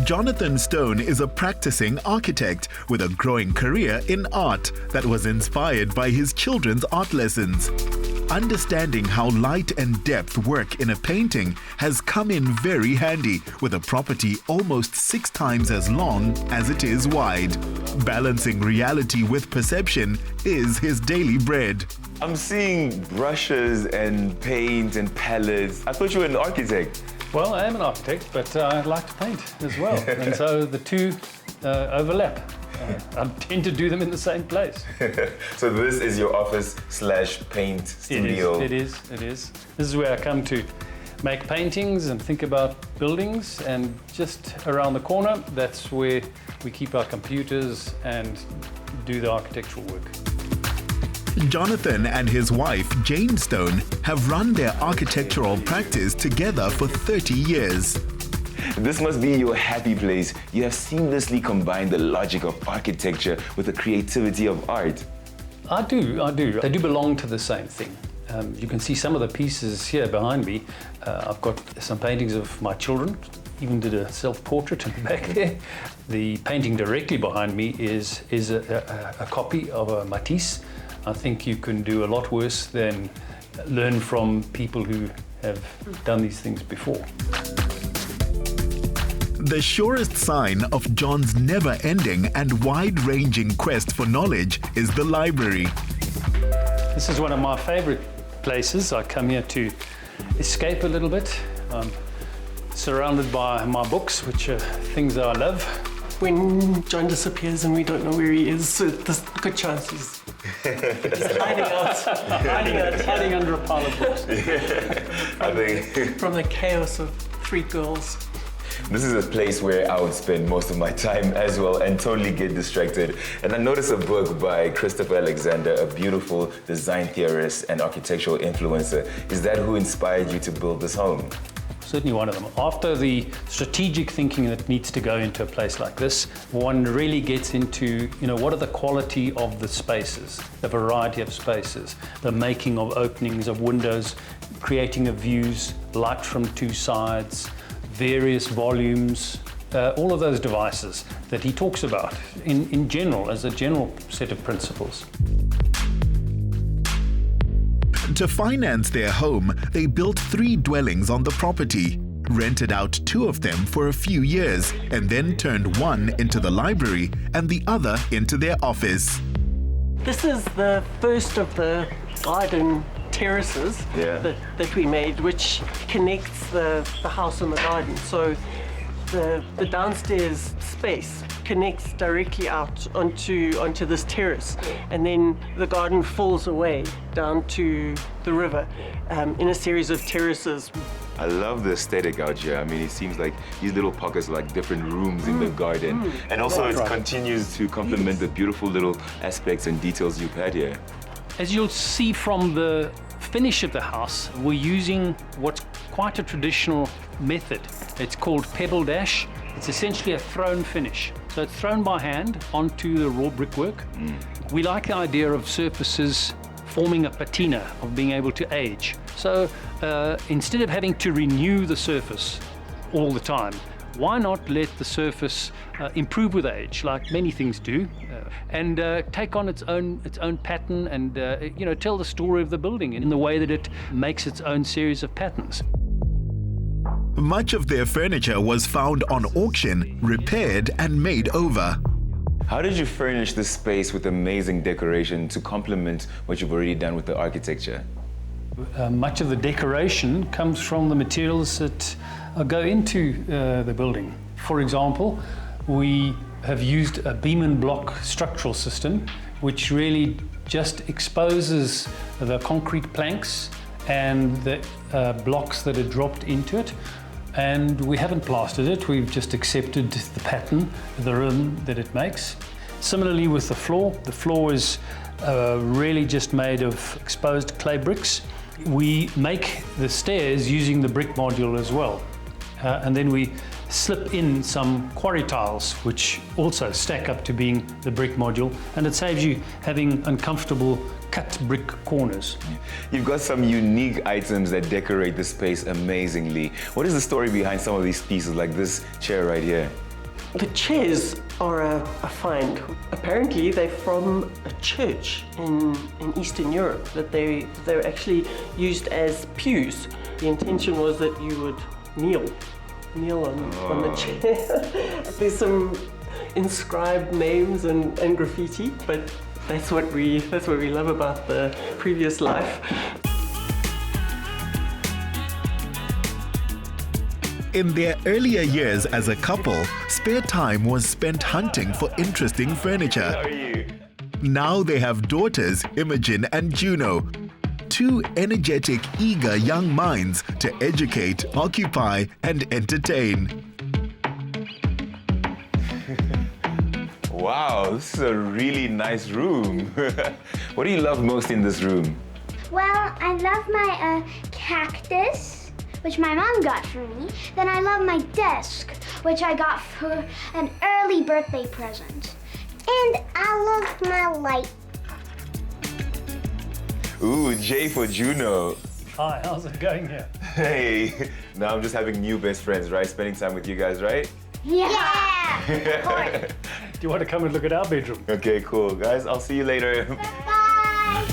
Jonathan Stone is a practicing architect with a growing career in art that was inspired by his children's art lessons. Understanding how light and depth work in a painting has come in very handy with a property almost 6 times as long as it is wide. Balancing reality with perception is his daily bread. I'm seeing brushes and paint and palettes. I thought you were an architect. Well, I am an architect, but I like to paint as well. And so the two overlap. I tend to do them in the same place. So this is your office / paint studio. It is. This is where I come to make paintings and think about buildings, and just around the corner, that's where we keep our computers and do the architectural work. Jonathan and his wife, Jane Stone, have run their architectural practice together for 30 years. This must be your happy place. You have seamlessly combined the logic of architecture with the creativity of art. I do. They do belong to the same thing. You can see some of the pieces here behind me. I've got some paintings of my children, even did a self-portrait in the back there. The painting directly behind me is a copy of a Matisse. I think you can do a lot worse than learn from people who have done these things before. The surest sign of John's never-ending and wide-ranging quest for knowledge is the library. This is one of my favorite places. I come here to escape a little bit. I'm surrounded by my books, which are things that I love. When John disappears and we don't know where he is, so there's a good chance he's hiding under a pile of books. From the chaos of 3 girls. This is a place where I would spend most of my time as well and totally get distracted. And I noticed a book by Christopher Alexander, a beautiful design theorist and architectural influencer. Is that who inspired you to build this home? Certainly one of them. After the strategic thinking that needs to go into a place like this, one really gets into, what are the quality of the spaces, the variety of spaces, the making of openings, of windows, creating of views, light from 2 sides, various volumes, all of those devices that he talks about in general, as a general set of principles. To finance their home, they built 3 dwellings on the property, rented out 2 of them for a few years, and then turned one into the library and the other into their office. This is the first of the garden terraces that we made, which connects the house and the garden. So the downstairs space connects directly out onto this terrace, and then the garden falls away down to the river in a series of terraces. I love the aesthetic out here. I mean, it seems like these little pockets are like different rooms in the garden. And also it continues to complement the beautiful little aspects and details you've had here. As you'll see from the finish of the house, we're using what's quite a traditional method. It's called pebble dash. It's essentially a thrown finish. So it's thrown by hand onto the raw brickwork. We like the idea of surfaces forming a patina, of being able to age. So instead of having to renew the surface all the time, why not let the surface improve with age, like many things do, and take on its own pattern, and tell the story of the building in the way that it makes its own series of patterns. Much of their furniture was found on auction, repaired and made over. How did you furnish this space with amazing decoration to complement what you've already done with the architecture? Much of the decoration comes from the materials that go into the building. For example, we have used a beam and block structural system, which really just exposes the concrete planks and the blocks that are dropped into it. And we haven't plastered it, we've just accepted the pattern, the rhythm that it makes. Similarly with the floor is really just made of exposed clay bricks. We make the stairs using the brick module as well. And then we slip in some quarry tiles, which also stack up to being the brick module, and it saves you having uncomfortable cut brick corners. You've got some unique items that decorate the space amazingly. What is the story behind some of these pieces, like this chair right here? The chairs are a find. Apparently they're from a church in Eastern Europe, that they were actually used as pews. The intention was that you would kneel on the chair. There's some inscribed names and graffiti, but that's what we love about the previous life. In their earlier years as a couple, spare time was spent hunting for interesting furniture. How are you? Now they have daughters, Imogen and Juno. Two energetic, eager young minds to educate, occupy, and entertain. Wow, this is a really nice room. What do you love most in this room? Well, I love my cactus, which my mom got for me. Then I love my desk, which I got for an early birthday present. And I love my light. Ooh, J for Juno. Hi, how's it going here? Hey, now I'm just having new best friends, right? Spending time with you guys, right? Yeah! Of course. Do you want to come and look at our bedroom? Okay, cool. Guys, I'll see you later. Bye!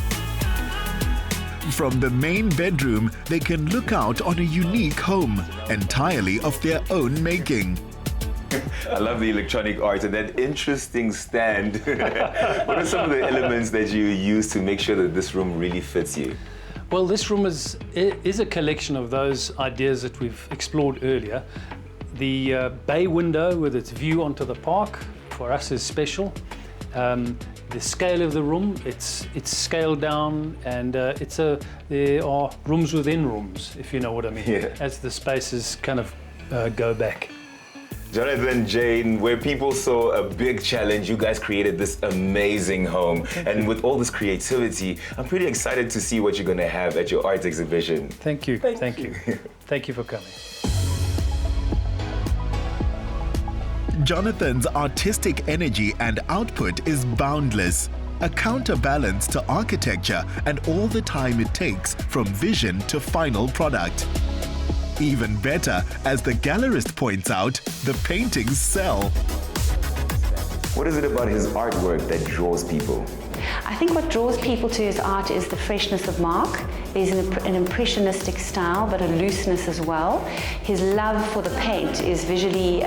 From the main bedroom, they can look out on a unique home, entirely of their own making. I love the electronic art and that interesting stand. What are some of the elements that you use to make sure that this room really fits you? Well, this room is a collection of those ideas that we've explored earlier. The bay window with its view onto the park, for us, is special. The scale of the room, it's scaled down, and there are rooms within rooms, if you know what I mean, Yeah. as the spaces kind of go back. Jonathan, Jane, where people saw a big challenge, you guys created this amazing home. And with all this creativity, I'm pretty excited to see what you're going to have at your art exhibition. Thank you. Thank you. Thank you for coming. Jonathan's artistic energy and output is boundless, a counterbalance to architecture and all the time it takes from vision to final product. Even better, as the gallerist points out, the paintings sell. What is it about his artwork that draws people? I think what draws people to his art is the freshness of mark. There's an impressionistic style, but a looseness as well. His love for the paint is visually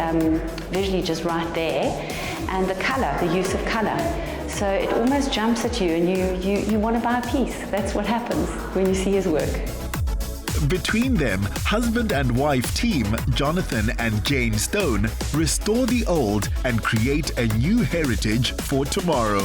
just right there. And the color, the use of color. So it almost jumps at you and you want to buy a piece. That's what happens when you see his work. Between them, husband and wife team, Jonathan and Jane Stone, restore the old and create a new heritage for tomorrow.